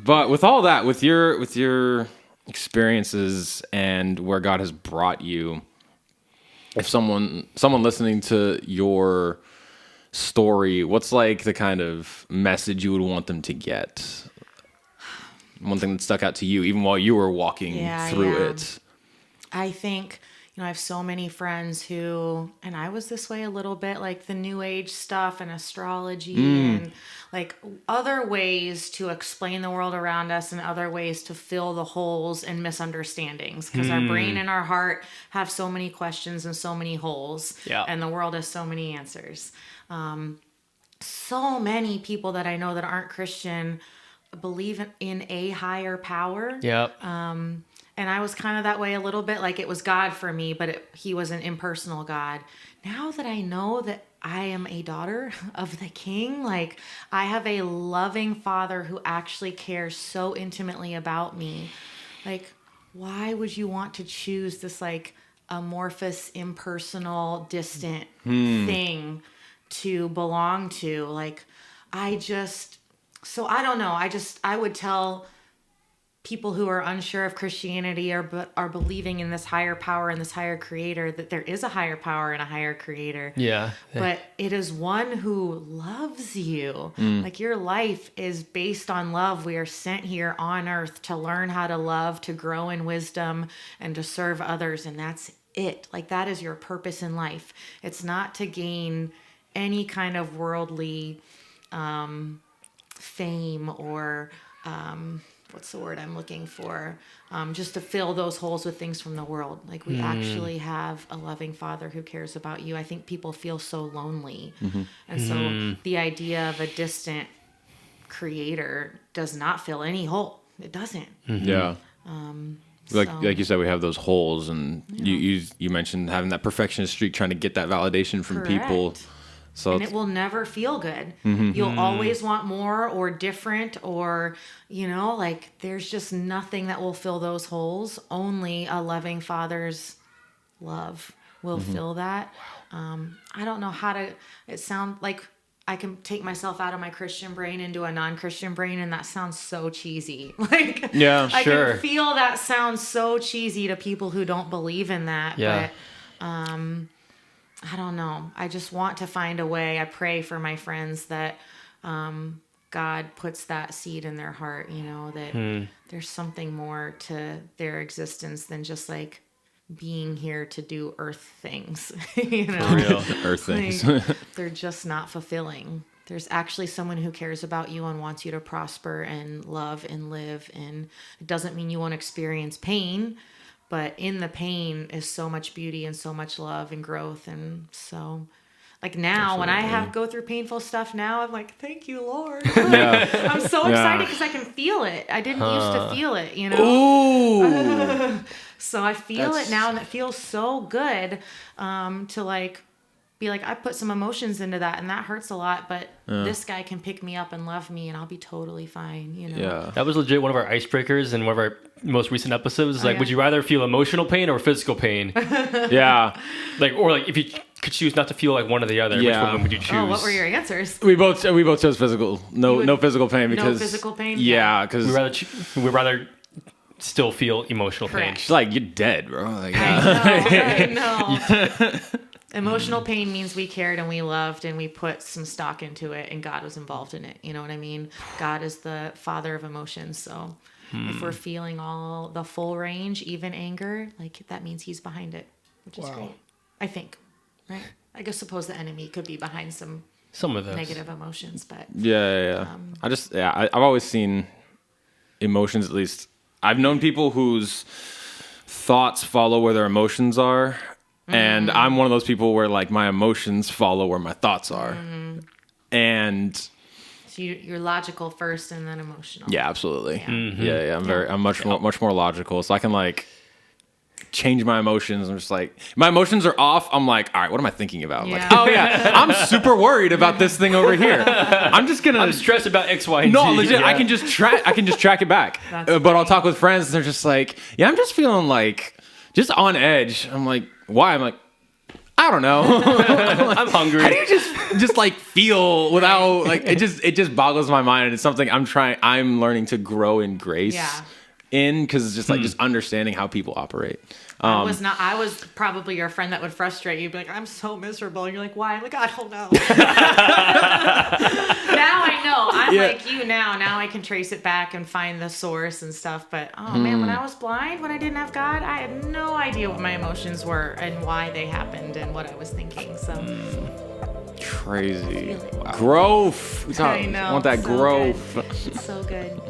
But with all that, with your experiences and where God has brought you, if someone listening to your story, what's like the kind of message you would want them to get? One thing that stuck out to you, even while you were walking through it. I think, I have so many friends who, and I was this way a little bit, like the new age stuff and astrology and like other ways to explain the world around us and other ways to fill the holes and misunderstandings, because our brain and our heart have so many questions and so many holes, and the world has so many answers. So many people that I know that aren't Christian believe in a higher power. Yep. And I was kind of that way a little bit, like it was God for me, but he was an impersonal God. Now that I know that I am a daughter of the King, like I have a loving Father who actually cares so intimately about me. Like, why would you want to choose this like amorphous, impersonal, distant thing to belong to? Like, I don't know. I would tell people who are unsure of Christianity but are believing in this higher power and this higher creator, that there is a higher power and a higher creator. Yeah. But it is one who loves you. Like your life is based on love. We are sent here on earth to learn how to love, to grow in wisdom, and to serve others. And that's it. Like that is your purpose in life. It's not to gain any kind of worldly fame or what's the word I'm looking for? Just to fill those holes with things from the world. Like we actually have a loving Father who cares about you. I think people feel so lonely. And so the idea of a distant creator does not fill any hole. It doesn't. Yeah. Like you said, we have those holes, and you mentioned having that perfectionist streak, trying to get that validation from people. So and it will never feel good. You'll always want more or different or, like there's just nothing that will fill those holes. Only a loving Father's love will fill that. I don't know how to, it sounds like I can take myself out of my Christian brain into a non-Christian brain, and that sounds so cheesy. Like, yeah, I sure. can feel that sounds so cheesy to people who don't believe in that. Yeah. But, I don't know. I just want to find a way. I pray for my friends that God puts that seed in their heart, that there's something more to their existence than just like being here to do earth things. For real. Earth things. Like, they're just not fulfilling. There's actually someone who cares about you and wants you to prosper and love and live. And it doesn't mean you won't experience pain, but in the pain is so much beauty and so much love and growth. And so like now when I go through painful stuff now, I'm like, thank you, Lord. I'm so excited because I can feel it. I didn't used to feel it, Ooh. So I feel it now, and it feels so good to like be like, I put some emotions into that, and that hurts a lot, but this guy can pick me up and love me, and I'll be totally fine, Yeah. That was legit one of our icebreakers in one of our most recent episodes. Like, would you rather feel emotional pain or physical pain? Yeah. Or if you could choose not to feel like one or the other, which one would you choose? Oh, what were your answers? We both chose physical. No physical pain because no physical pain. Yeah, because we'd rather still feel emotional pain. Correct. She's like, you're dead, bro. Like, I know. Emotional pain means we cared and we loved and we put some stock into it, and God was involved in it. You know what I mean? God is the Father of emotions. So if we're feeling all the full range, even anger, like that means He's behind it, which is great. I think, right? I guess suppose the enemy could be behind some of those negative emotions, but I've always seen emotions, at least I've known people whose thoughts follow where their emotions are. And I'm one of those people where like my emotions follow where my thoughts are. And so you're logical first and then emotional. yeah, absolutely. Yeah. I'm much more logical. So I can like change my emotions. I'm just like, my emotions are off. I'm like, all right, what am I thinking about? Yeah. Like, oh yeah, I'm super worried about this thing over here. I'm stressed about X, Y, and Z. No, legit. Yeah. I can just track it back. But I'll talk with friends and they're just like, yeah, I'm just feeling like just on edge. I'm like, why? I'm like, I don't know. I'm hungry. How do you just just like feel without like it just boggles my mind, and it's something I'm learning to grow in grace in, because it's just like just understanding how people operate. I was probably your friend that would frustrate you, be like, I'm so miserable, and you're like, why? I'm like, I don't know. Now I know. I'm like you now. Now I can trace it back and find the source and stuff. But man, when I was blind, when I didn't have God, I had no idea what my emotions were and why they happened and what I was thinking. So crazy. Wow. Growth. I know. Want that so growth. Good. It's so good.